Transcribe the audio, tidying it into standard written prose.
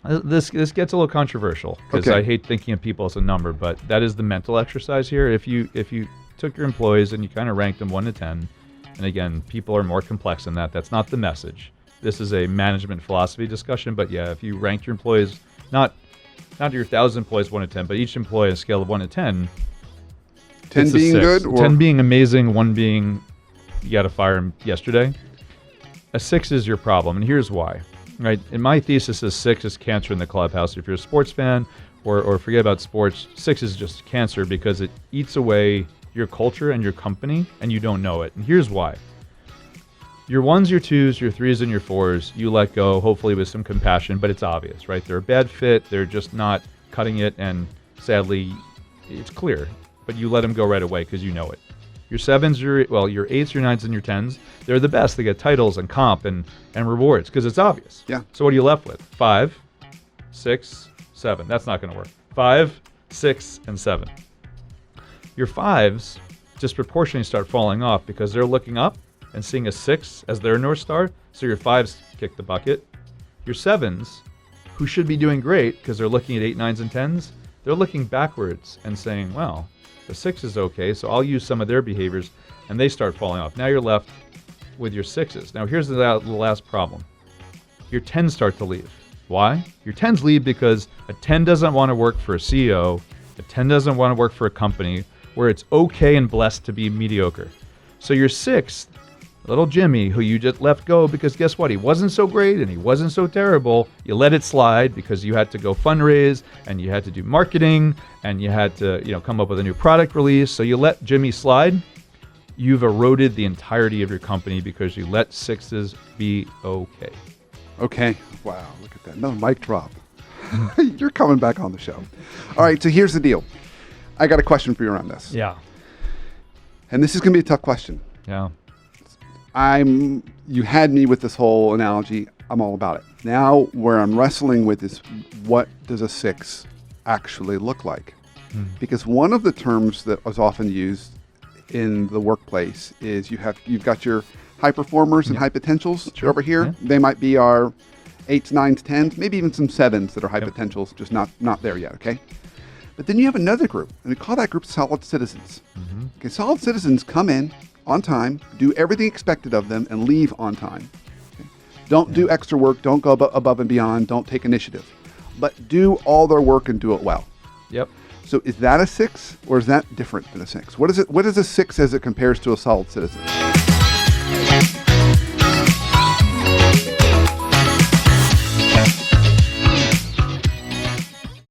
This gets a little controversial because I hate thinking of people as a number, but that is the mental exercise here. If you took your employees and you kind of ranked them 1 to 10, and again, people are more complex than that. That's not the message. This is a management philosophy discussion, but yeah, if you ranked your employees, not your 1,000 employees 1 to 10, but each employee on a scale of 1 to 10. 10 being good, or 10 being amazing, 1 being you got to fire him yesterday. A 6 is your problem, and here's why. Right, and my thesis is 6 is cancer in the clubhouse. If you're a sports fan, or forget about sports, 6 is just cancer because it eats away your culture and your company, and you don't know it. And here's why. Your 1s, your 2s, your 3s, and your 4s, you let go, hopefully with some compassion, but it's obvious, right? They're a bad fit. They're just not cutting it, and sadly, it's clear. But you let them go right away because you know it. Your 7s, your 8s, your 9s, and your 10s, they're the best. They get titles and comp and rewards because it's obvious. Yeah. So what are you left with? 5, 6, 7. That's not going to work. 5, 6, and 7. Your 5s disproportionately start falling off because they're looking up and seeing a 6 as their North Star. So your 5s kick the bucket. Your 7s, who should be doing great because they're looking at 8, 9s, and 10s, they're looking backwards and saying, well, the 6 is okay, so I'll use some of their behaviors, and they start falling off. Now you're left with your 6s. Now here's the last problem. Your 10s start to leave. Why? Your 10s leave because a 10 doesn't want to work for a CEO. A 10 doesn't want to work for a company where it's okay and blessed to be mediocre. So your 6, little Jimmy, who you just let go because guess what? He wasn't so great and he wasn't so terrible. You let it slide because you had to go fundraise and you had to do marketing and you had to, come up with a new product release. So you let Jimmy slide. You've eroded the entirety of your company because you let 6s be okay. Okay. Wow. Look at that. Another mic drop. You're coming back on the show. All right. So here's the deal. I got a question for you around this. Yeah. And this is going to be a tough question. Yeah. You had me with this whole analogy. I'm all about it. Now where I'm wrestling with is what does a 6 actually look like? Because one of the terms that was often used in the workplace is you've got your high performers and high potentials over here. Yeah. They might be our 8s, 9s, 10s, maybe even some 7s that are high potentials, just not there yet, okay? But then you have another group, and we call that group solid citizens. Okay, solid citizens come in on time, do everything expected of them, and leave on time. Okay? Don't do extra work, don't go above and beyond, don't take initiative. But do all their work and do it well. Yep. So is that a 6, or is that different than a 6? What is a 6 as it compares to a solid citizen?